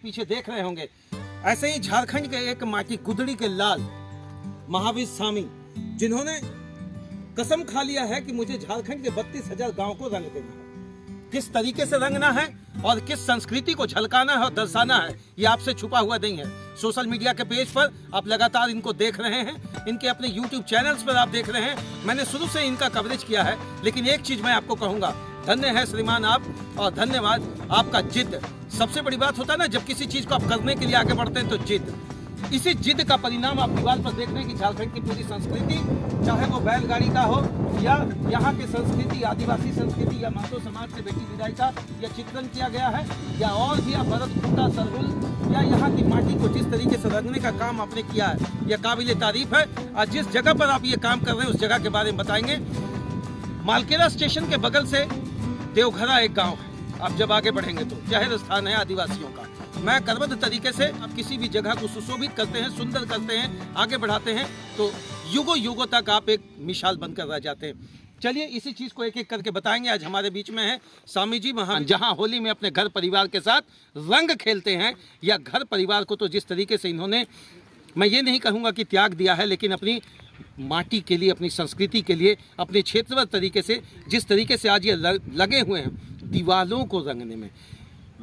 पीछे देख रहे होंगे, ऐसे ही झारखंड के एक माटी गुदड़ी के लाल महावीर स्वामी, जिन्होंने कसम खा लिया है कि मुझे झारखंड के 32,000 गांव को रंग देना है। किस तरीके से रंगना है और किस संस्कृति को झलकाना है और दर्शाना है, ये आपसे छुपा हुआ नहीं है। सोशल मीडिया के पेज पर आप लगातार इनको देख रहे हैं, इनके अपने YouTube चैनल्स पर आप देख रहे हैं। मैंने शुरू से इनका कवरेज किया है, लेकिन एक चीज मैं आपको कहूंगा, धन्य है श्रीमान आप, और धन्यवाद आपका जिद। सबसे बड़ी बात होता है ना, जब किसी चीज को आप करने के लिए आगे बढ़ते हैं तो जिद, इसी जिद का परिणाम आप दीवार पर देख रहे हैं कि झारखंड की पूरी संस्कृति, चाहे वो बैलगाड़ी का हो या यहाँ की संस्कृति, आदिवासी संस्कृति या महतो समाज से बेटी विदाई का यह चित्रण किया गया है, या और भी भरत खूंटा सरहुल या यहाँ की माटी को जिस तरीके से रंगने का काम आपने किया है, यह काबिले तारीफ है। और जिस जगह पर आप ये काम कर रहे हैं उस जगह के बारे में बताएंगे। मालकेरा स्टेशन के बगल से देवघरा एक गाँव है, आप जब आगे बढ़ेंगे तो जाहिर स्थान है आदिवासियों का। मैं करबद्ध तरीके से आप किसी भी जगह को सुशोभित करते हैं, सुंदर करते हैं, आगे बढ़ाते हैं तो युगों युगों तक आप एक मिसाल बनकर रह जाते हैं। चलिए इसी चीज को एक एक करके बताएंगे। आज हमारे बीच में है स्वामी जी महान, जहां होली में अपने घर परिवार के साथ रंग खेलते हैं, या घर परिवार को तो जिस तरीके से इन्होंने, मैं ये नहीं कहूँगा कि त्याग दिया है, लेकिन अपनी माटी के लिए, अपनी संस्कृति के लिए, अपने क्षेत्रवाद तरीके से जिस तरीके से आज ये लगे हुए हैं दीवालों को रंगने में,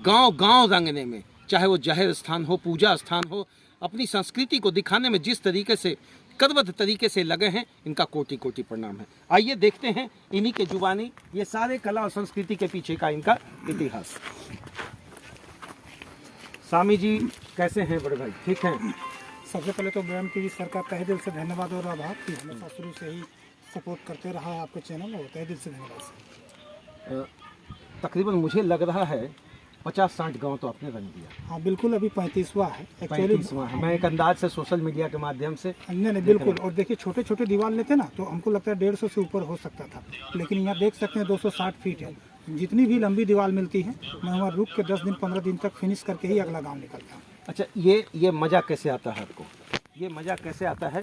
गांव रंगने में, चाहे वो जाहिर स्थान हो, पूजा स्थान हो, अपनी संस्कृति को दिखाने में जिस तरीके से करबद्ध तरीके से लगे हैं, इनका कोटि कोटि प्रणाम है। आइए देखते हैं इन्हीं के जुबानी ये सारे कला और संस्कृति के पीछे का इनका इतिहास। स्वामी जी कैसे हैं बड़े भाई, ठीक हैं? सबसे पहले तो BM TV सर का तहे दिल से धन्यवाद और आभार कि हमेशा शुरू से ही सपोर्ट करते रहा है आपके चैनल, और तहे दिल से धन्यवाद। तकरीबन मुझे लग रहा है 50-60 गांव तो आपने रंग दिया। हाँ बिल्कुल, अभी 35वां है एक्चुअली। 35वां है। मैं एक अंदाज से सोशल मीडिया के माध्यम से नहीं बिल्कुल, और देखिए छोटे छोटे दीवार लेते ना तो हमको लगता है 150 से ऊपर हो सकता था, लेकिन यहाँ देख सकते हैं 260 फीट है। जितनी भी लंबी दीवार मिलती है मैं वहाँ रुक के 10 दिन 15 दिन तक फिनिश करके ही अगला गाँव निकलता हूँ। अच्छा, ये मज़ा कैसे आता है आपको? ये मज़ा कैसे आता है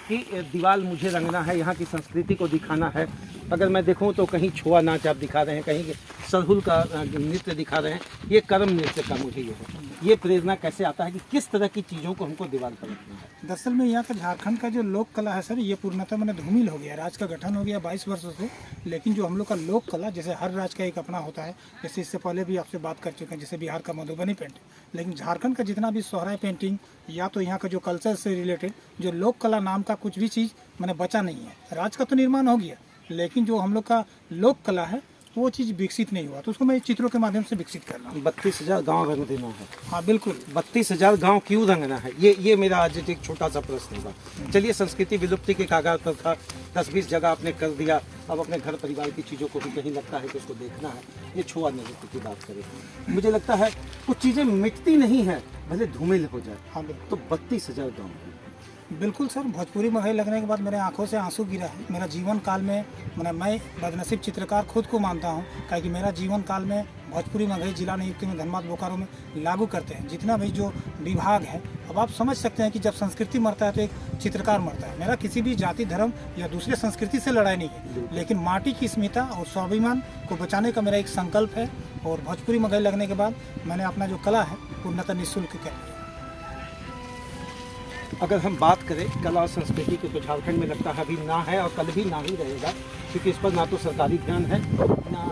कि दीवार मुझे रंगना है, यहाँ की संस्कृति को दिखाना है। अगर मैं देखूँ तो कहीं छुआ नाच आप दिखा रहे हैं, कहीं सरहुल का नृत्य दिखा रहे हैं, ये कर्म नृत्य का मुझे ये है। ये प्रेरणा कैसे आता है कि किस तरह की चीज़ों को हमको दीवार पर रखना है? दरअसल में यहाँ का झारखंड का जो लोक कला है सर, ये पूर्णतः मैंने धूमिल हो गया। राज्य का गठन हो गया 22 वर्षों से, लेकिन जो हम लोग का लोक कला, जैसे हर राज्य का एक अपना होता है, जैसे इससे पहले भी आपसे बात कर चुके हैं, जैसे बिहार का मधुबनी पेंटिंग, लेकिन झारखंड का जितना भी सोहराय पेंटिंग या तो यहाँ का जो कल्चर से रिलेटेड जो लोक कला नाम का कुछ भी चीज़ मैंने बचा नहीं है। राज्य का तो निर्माण हो गया, लेकिन जो हम लोग का लोक कला है वो चीज़ विकसित नहीं हुआ, तो उसको मैं चित्रों के माध्यम से विकसित कर रहा हूँ। 32,000 गाँव रंग देना है। हाँ बिल्कुल, 32,000 गाँव क्यों रंगना है, ये मेरा आज एक छोटा सा प्रश्न होगा। चलिए, संस्कृति विलुप्ति के कागार पर था, 10-20 जगह आपने कर दिया, अब अपने घर परिवार की चीज़ों को भी कहीं लगता है कि उसको देखना है। ये छुआ नृत्य की बात करें, मुझे लगता है कुछ चीज़ें मिटती नहीं है, भले धूमिल हो जाए। हाँ तो 32,000 गाँव बिल्कुल सर, भोजपुरी में लगने के बाद मेरे आंखों से आंसू गिरा है। मेरा जीवन काल में मैं बदनसीब चित्रकार खुद को मानता हूं, क्योंकि मेरा जीवन काल में भोजपुरी मगही जिला नियुक्ति में धनबाद बोकारो में लागू करते हैं जितना भी जो विभाग है। अब आप समझ सकते हैं कि जब संस्कृति मरता है तो एक चित्रकार मरता है। मेरा किसी भी जाति धर्म या दूसरे संस्कृति से लड़ाई नहीं है, लेकिन माटी की अस्मिता और स्वाभिमान को बचाने का मेरा एक संकल्प है। और भोजपुरी मगही लगने के बाद मैंने अपना जो कला है पूर्णतः निःशुल्क कर दिया। अगर हम बात करें कला और संस्कृति की, तो झारखंड में लगता है अभी ना है और कल भी ना ही रहेगा, क्योंकि इस पर ना तो सरकारी ध्यान है, ना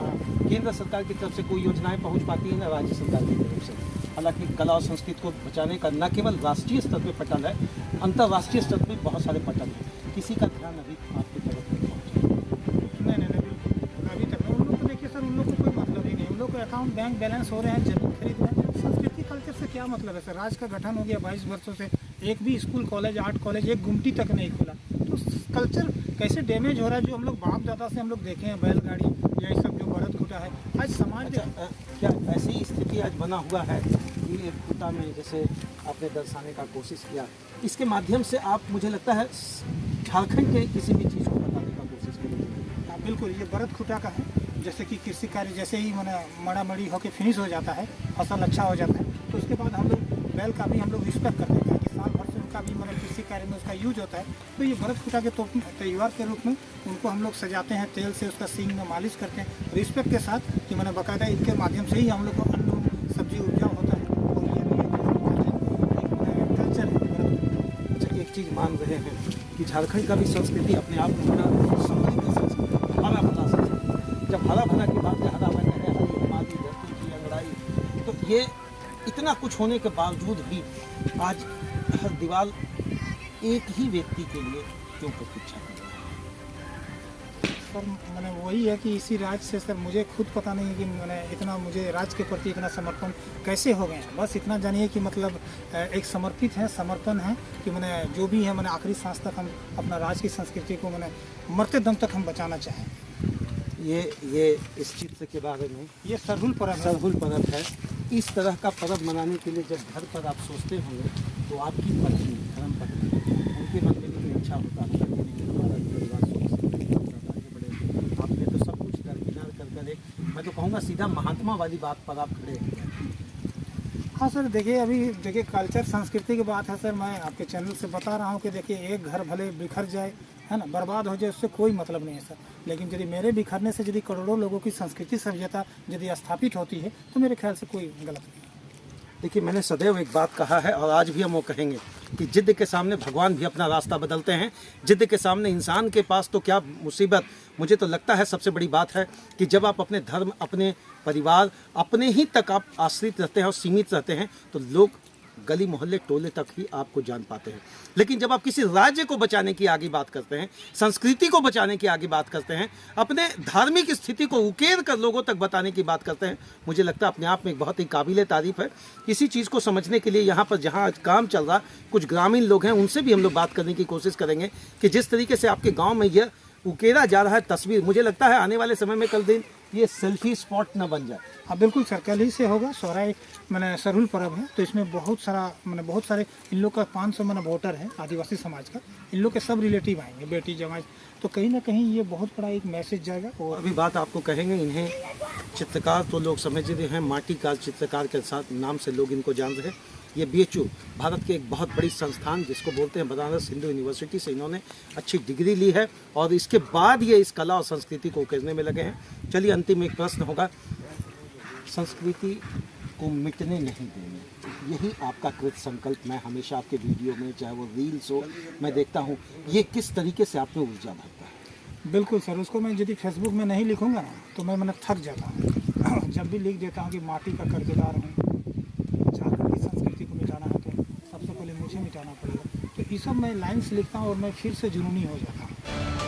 केंद्र सरकार की तरफ से कोई योजनाएं पहुंच पाती है, ना राज्य सरकार की तरफ से। हालांकि कला और संस्कृति को बचाने का न केवल राष्ट्रीय स्तर पर पटल है, अंतर्राष्ट्रीय स्तर पर बहुत सारे पटल हैं। किसी का ध्यान अभी आपकी तरफ नहीं पहुँचा? नहीं बिल्कुल, अभी तक उन लोग को देखिए सर, उन लोग को कोई मतलब ही नहीं। उन लोग को अकाउंट बैंक बैलेंस हो रहे हैं, जमीन खरीद रहे हैं। संस्कृति कल्चर से क्या मतलब है सर? राज्य का गठन हो गया 22 वर्षों से, एक भी स्कूल कॉलेज आर्ट कॉलेज एक गुमटी तक नहीं खुला, तो कल्चर कैसे डैमेज हो रहा है? जो हम लोग बाप दादा से हम लोग देखे हैं, बैलगाड़ी या ये सब जो भरत खूंटा है, आज समाज क्या ऐसी स्थिति आज बना हुआ है कि खूंटा में जैसे आपने दर्शाने का कोशिश किया, इसके माध्यम से आप, मुझे लगता है झारखंड के किसी भी चीज़ को बताने का कोशिश करेंगे? हाँ बिल्कुल, ये भरत खूंटा का है। जैसे कि कृषि कार्य जैसे ही मड़ा मड़ी होकर फिनिश हो जाता है, फसल अच्छा हो जाता है, तो उसके बाद हम लोग बैल का भी हम लोग रिस्पेक्ट करते हैं कि साल भर से उनका भी कृषि कार्य में उसका यूज होता है। तो ये भरत खूंटा के त्योहार के रूप में उनको हम लोग सजाते हैं, तेल से उसका सींग में मालिश करते हैं रिस्पेक्ट के साथ, कि बाकायदा इनके माध्यम से ही हम लोग को अन्न सब्जी उपजाऊ होता है। और ये भी चीज़ मान रहे हैं कि झारखंड का भी संस्कृति अपने आप में बड़ा समृद्ध संस्कृति, हरा भरा संस्कृति। जब हरा भरा की बात है, हरा भरा है, हरी हमारी धरती की अंगड़ाई, तो ये इतना कुछ होने के बावजूद भी आज हर दीवार एक ही व्यक्ति के लिए क्यों प्रतीक्षा कर रहा है? सर मैंने वही है कि इसी राज्य से सर मुझे खुद पता नहीं है कि मैंने इतना, मुझे राज्य के प्रति इतना समर्पण कैसे हो गए हैं। बस इतना जानिए कि मतलब एक समर्पित है, समर्पण है कि मैंने जो भी है मैंने आखिरी सांस तक हम अपना राज्य की संस्कृति को मैंने मरते दम तक हम बचाना चाहें। ये इस चित्र के बारे में, ये सरहुल पर्व है। सरहुल पर्व है। इस तरह का पर्व मनाने के लिए जब घर पर आप सोचते होंगे तो आपकी पत्नी, धर्म पत्नी, उनके मन में भी इच्छा होता है आपने तो सब कुछ दरकिनार कर एक, मैं तो कहूँगा सीधा महात्मा वाली बात पर आप खड़े हैं। हाँ सर, देखिए अभी देखिए कल्चर संस्कृति की बात है सर। मैं आपके चैनल से बता रहा हूँ कि देखिए एक घर भले बिखर जाए, है ना, बर्बाद हो जाए, उससे कोई मतलब नहीं है सर। लेकिन यदि मेरे बिखरने से यदि करोड़ों लोगों की संस्कृति सभ्यता यदि स्थापित होती है तो मेरे ख्याल से कोई गलत नहीं है। देखिए, मैंने सदैव एक बात कहा है और आज भी हम वो कहेंगे कि जिद के सामने भगवान भी अपना रास्ता बदलते हैं। जिद के सामने इंसान के पास तो क्या मुसीबत, मुझे तो लगता है सबसे बड़ी बात है कि जब आप अपने धर्म, अपने परिवार, अपने ही तक आप आश्रित रहते हैं और सीमित रहते हैं तो लोग गली मोहल्ले टोले तक ही आपको जान पाते हैं। लेकिन जब आप किसी राज्य को बचाने की आगे बात करते हैं, संस्कृति को बचाने की आगे बात करते हैं, अपने धार्मिक स्थिति को उकेर कर लोगों तक बताने की बात करते हैं, मुझे लगता है अपने आप में एक बहुत ही काबिले तारीफ है। इसी चीज़ को समझने के लिए यहाँ पर जहाँ आज काम चल रहा, कुछ ग्रामीण लोग हैं, उनसे भी हम लोग बात करने की कोशिश करेंगे कि जिस तरीके से आपके गाँव में यह उकेरा जा रहा है तस्वीर, मुझे लगता है आने वाले समय में कल दिन ये सेल्फी स्पॉट न बन जाए। हाँ बिल्कुल सर, कल ही से होगा सोहराय मैंने सरहुल पर्व है, तो इसमें बहुत सारे इन लोग का 500 वोटर है आदिवासी समाज का, इन लोग के सब रिलेटिव आएंगे, बेटी जमाई, तो कहीं ना कहीं ये बहुत बड़ा एक मैसेज जाएगा। और अभी बात आपको कहेंगे, इन्हें चित्रकार तो लोग समझ रहे हैं, माटीकार चित्रकार के साथ नाम से लोग इनको जान रहे हैं। ये BHU भारत के एक बहुत बड़ी संस्थान जिसको बोलते हैं बनारस हिंदू यूनिवर्सिटी से इन्होंने अच्छी डिग्री ली है और इसके बाद ये इस कला और संस्कृति को उकेरने में लगे हैं। चलिए अंतिम एक प्रश्न होगा, संस्कृति को मिटने नहीं देंगे, यही आपका कृत संकल्प मैं हमेशा आपके वीडियो में, चाहे वो रील्स हो, मैं देखता हूँ, ये किस तरीके से आप में ऊर्जा भरता है? बिल्कुल सर, उसको मैं यदि फेसबुक में नहीं लिखूंगा ना तो मैं थक जाता हूँ। जब भी लिख देता हूँ कि माटी का कर्जदार हूँ, झारखंड की संस्कृति को मिटाना है तो सबसे पहले मुझे मिटाना पड़ेगा, तो ये सब मैं लाइन्स लिखता हूँ और मैं फिर से जुनूनी हो जाता हूँ।